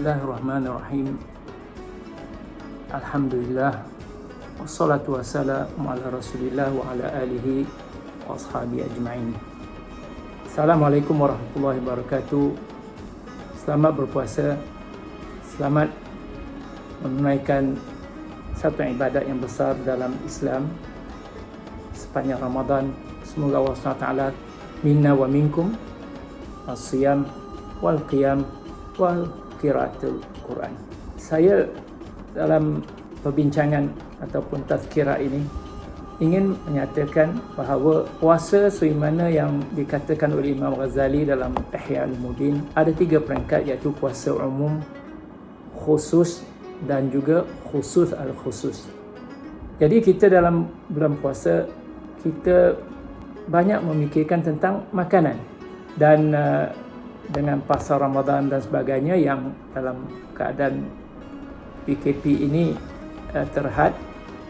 Bismillahirrahmanirrahim. Alhamdulillah. Wassalatu wassalamu ala rasulillah wa ala alihi wa ashabihi ajma'in. Assalamualaikum warahmatullahi wabarakatuh. Selamat berpuasa. Selamat menunaikan satu ibadat yang besar dalam Islam sepanjang Ramadan. Semoga Allah SWT minna wa minkum as-siyam wal qiyam wal qiraatul Quran. Saya dalam perbincangan ataupun tazkirah ini ingin menyatakan bahawa puasa sebagaimana yang dikatakan oleh Imam Ghazali dalam Ihya Ulumuddin, ada 3 peringkat, iaitu puasa umum, khusus dan juga khusus al-khusus. Jadi kita dalam bulan puasa kita banyak memikirkan tentang makanan, dan dengan pasal Ramadan dan sebagainya yang dalam keadaan PKP ini terhad,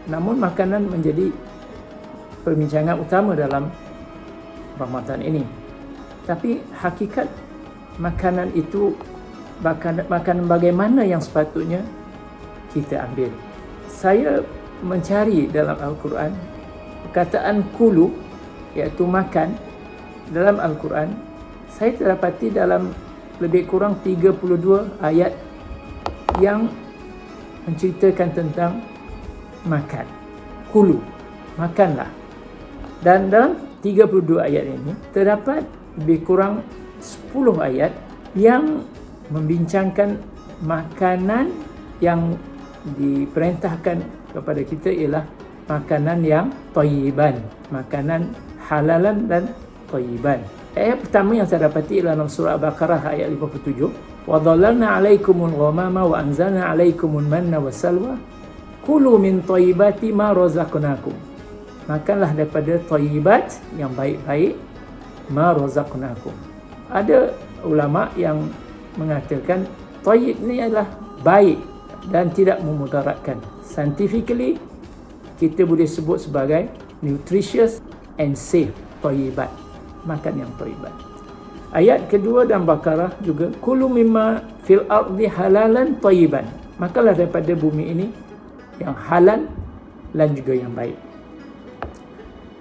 namun makanan menjadi perbincangan utama dalam Ramadan ini. Tapi hakikat makanan itu, makanan bagaimana yang sepatutnya kita ambil. Saya mencari dalam Al-Quran perkataan kulu, iaitu makan, dalam Al-Quran saya terdapati dalam lebih kurang 32 ayat yang menceritakan tentang makan. Kulu, makanlah. Dan dalam 32 ayat ini terdapat lebih kurang 10 ayat yang membincangkan makanan yang diperintahkan kepada kita ialah makanan yang thayyiban, makanan halalan dan thayyiban. Ayat pertama yang saya dapati ialah dalam surah Al-Baqarah ayat 57. Wa dhalalna 'alaikumul ghamama wa anzalna 'alaikumul manna wassalwa kulu min thayyibati ma razaqnakum. Makanlah daripada thayyibat, yang baik-baik, ma razaqnakum. Ada ulama yang mengatakan thayyib ni adalah baik dan tidak memudaratkan. Scientifically kita boleh sebut sebagai nutritious and safe, thayyibat, makan yang thayyibat. Ayat kedua dalam Baqarah juga, kulu mimma fil ardi halalan thayyiban. Makanlah daripada bumi ini yang halal dan juga yang baik.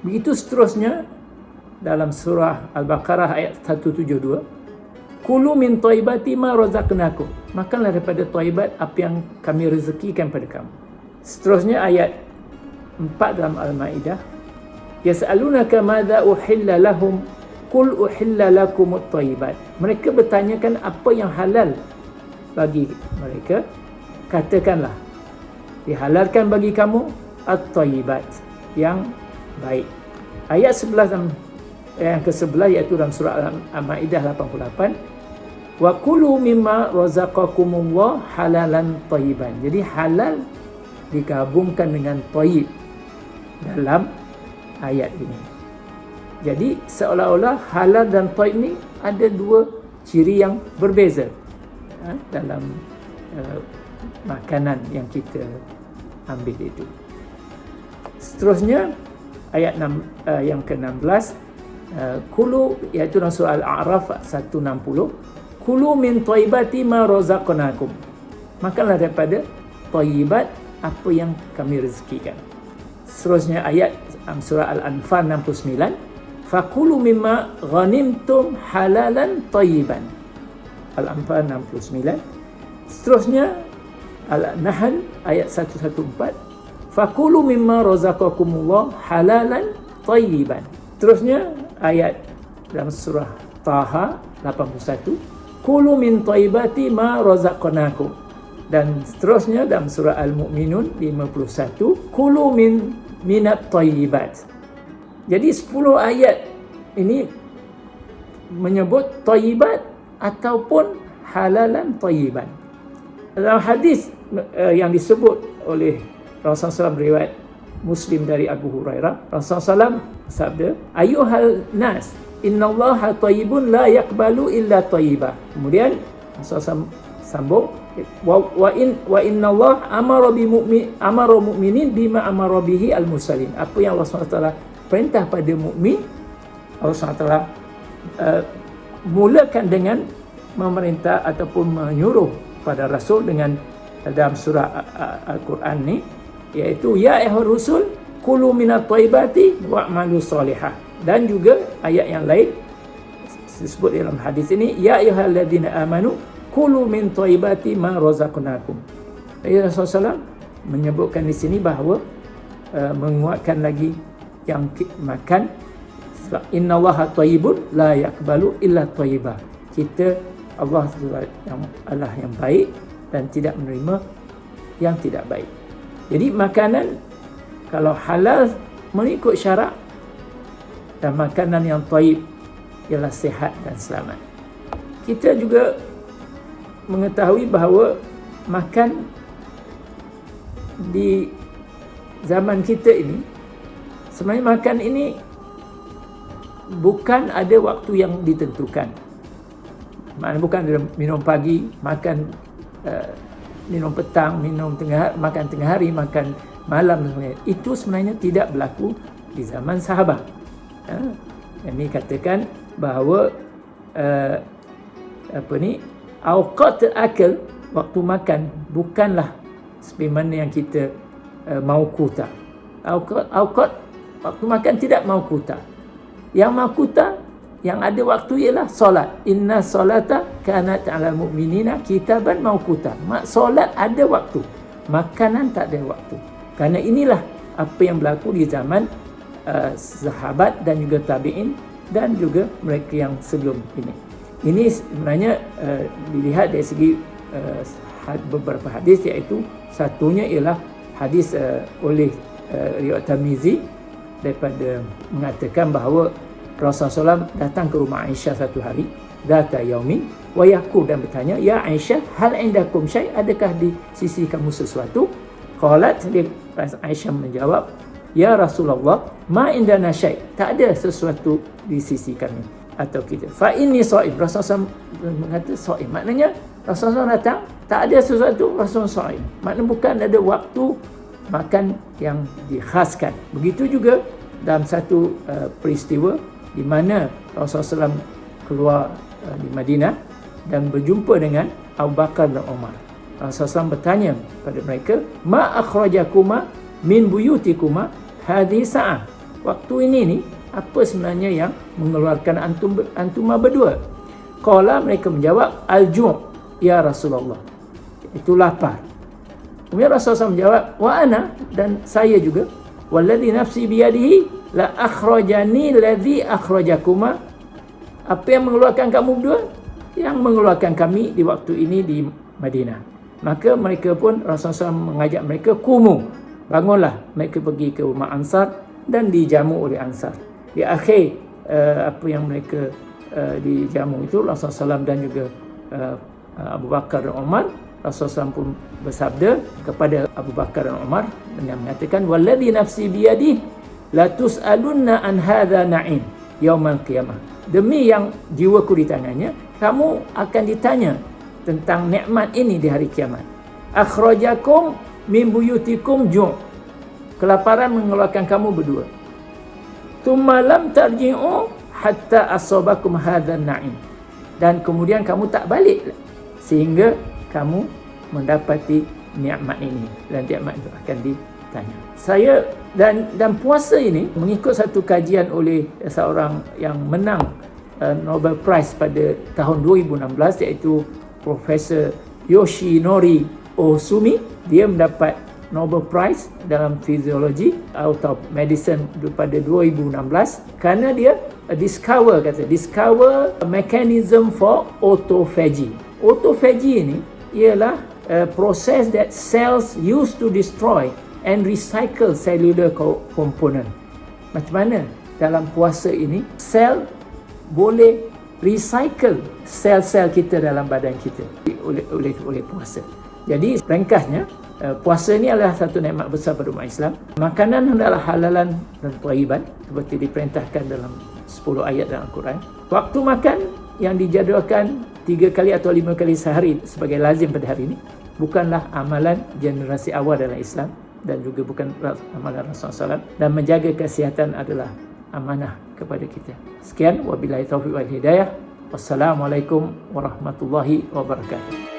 Begitu seterusnya dalam surah Al-Baqarah ayat 172, kulu min thayyibati ma razaqnakum. Makanlah daripada thayyibat apa yang kami rezekikan pada kamu. Seterusnya ayat 4 dalam Al-Maidah, yas'alunaka madza uhilla lahum qul uhilla lakumut thayyibat. Mereka bertanyakan apa yang halal bagi mereka, katakanlah dihalalkan bagi kamu at-thayyibat, yang baik. Ayat 11 yang ke-11 iaitu dalam surah Al-Maidah 88, wa kulu mimma razaqakumullah halalan thayyiban. Jadi halal digabungkan dengan thayyib dalam ayat ini. Jadi seolah-olah halal dan thayyib ni ada 2 ciri yang berbeza dalam makanan yang kita ambil itu. Seterusnya ayat yang ke-16, kulu, iaitu dalam surah Al-A'raf 160, kulu min thayyibati ma razaqnakum. Makanlah daripada thayyibat apa yang kami rezekikan. Seterusnya ayat surah Al-Anfal 69, fakulu mimma ghanimtum halalan thayyiban. Al-Anfal 69. Seterusnya Al-Nahl ayat 114, fakulu mimma razaqakumullah halalan thayyiban. Terusnya ayat dalam surah Taha 81, kulu min thayyibati ma razaqnakum. Dan seterusnya dalam surah Al-Mu'minun 51, kulu minat thayyibat. Jadi 10 ayat ini menyebut thayyibat ataupun halalan thayyiban. Dalam hadis yang disebut oleh Rasulullah SAW riwayat Muslim dari Abu Hurairah, Rasulullah SAW sabda, ayuhal nas, innallaha thayyibun la yaqbalu illa thayyiba. Kemudian Rasulullah SAW sambung, wa innallaha amara mu'minin bima amara bihi al-mursalin. Apa yang Allah SWT perintah pada mukmin, Allah SWT mulakan dengan memerintah ataupun menyuruh pada Rasul dengan dalam surah Al-Quran ni, iaitu ya ayyuhar rusul kulu minat thayyibati wa'malu salihah. Dan juga ayat yang lain disebut dalam hadis ini, ya ayyuhalladzina amanu kulu min thayyibati ma razaqnakum. Rasulullah SAW menyebutkan di sini bahawa menguatkan lagi yang makan, innallaha thayyibun la yaqbalu illa thayyibah. Allah yang baik dan tidak menerima yang tidak baik. Jadi makanan kalau halal mengikut syarak, dan makanan yang thayyib ialah sihat dan selamat. Kita juga mengetahui bahawa makan di zaman kita ini, sebenarnya makan ini bukan ada waktu yang ditentukan. Maknanya bukan ada minum pagi, makan minum petang, makan tengah hari, makan malam. Itu sebenarnya tidak berlaku di zaman sahabat. Ini katakan bahawa awqat akal, waktu makan bukanlah seperti mana yang kita mauquta. Awqat waktu makan tidak mauquta. Yang mauquta, yang ada waktu ialah solat. Inna solata kanat 'alal mu'minina kitaban mauquta. Solat ada waktu, makanan tak ada waktu. Kerana inilah apa yang berlaku di zaman sahabat dan juga tabi'in dan juga mereka yang sebelum ini. Ini sebenarnya dilihat dari segi beberapa hadis, iaitu satunya ialah hadis oleh riwayat Tirmizi daripada mengatakan bahawa Rasulullah SAW datang ke rumah Aisyah satu hari, data yaumin wa yaqul, dan bertanya, ya Aisyah, hal indakum syai', adakah di sisi kamu sesuatu? Qalat, Aisyah menjawab, ya Rasulullah, ma indana syai', tak ada sesuatu di sisi kami atau kita. Fa inni sha'im, Rasulullah mengata sha'im, maknanya Rasulullah datang tak ada sesuatu, Rasulullah sha'im, maknanya bukan ada waktu makan yang dikhaskan. Begitu juga dalam satu peristiwa di mana Rasulullah SAW keluar di Madinah dan berjumpa dengan Abu Bakar dan Umar. Rasulullah SAW bertanya pada mereka, ma akhrajakuma min buyutikuma hadhihi sa'ah, waktu ini ni apa sebenarnya yang mengeluarkan antum berdua? Qala, mereka menjawab, al-ju', ya Rasulullah, itu lapar. Kemudian Rasulullah SAW menjawab, wa ana, dan saya juga, walladhi nafsi biyadihi la akhrajani alladhi akhrajakuma, apa yang mengeluarkan kamu berdua? Yang mengeluarkan kami di waktu ini di Madinah. Maka mereka pun, Rasulullah SAW mengajak mereka, kumu, bangunlah. Mereka pergi ke rumah Ansar dan dijamu oleh Ansar. Di akhir apa yang mereka dijamu itu, Rasulullah SAW dan juga Abu Bakar dan Umar, Rasulullah SAW pun bersabda kepada Abu Bakar dan Umar dengan mengatakan, walladhi nafsi biyadih la tus'alunna an hadha na'im yaumal qiyamah, demi yang jiwaku di tangannya, kamu akan ditanya tentang nikmat ini di hari kiamat. Akhrajakum min buyutikum ju', kelaparan mengeluarkan kamu berdua. Thumma lam tarji'u hatta asabakum hadzal na'im, dan kemudian kamu tak balik sehingga kamu mendapati nikmat ini, dan nikmat itu akan ditanya. Saya dan puasa ini mengikut satu kajian oleh seorang yang menang Nobel Prize pada tahun 2016, iaitu Profesor Yoshinori Ohsumi. Dia mendapat Nobel Prize dalam Physiology atau Medicine pada 2016 kerana dia discover mechanism for autophagy. Autophagy ini ialah proses that cells used to destroy and recycle cellular component. Macam mana dalam puasa ini sel boleh recycle sel-sel kita dalam badan kita oleh puasa. Jadi ringkasnya, puasa ini adalah satu nikmat besar pada umat Islam. Makanan hendaklah halalan dan thayyiban seperti diperintahkan dalam 10 ayat dalam Al-Quran. Waktu makan yang dijadualkan 3 kali atau 5 kali sehari sebagai lazim pada hari ini bukanlah amalan generasi awal dalam Islam, dan juga bukan amalan Rasulullah SAW, dan menjaga kesihatan adalah amanah kepada kita. Sekian, wabillahi taufiq wal hidayah. Wassalamualaikum warahmatullahi wabarakatuh.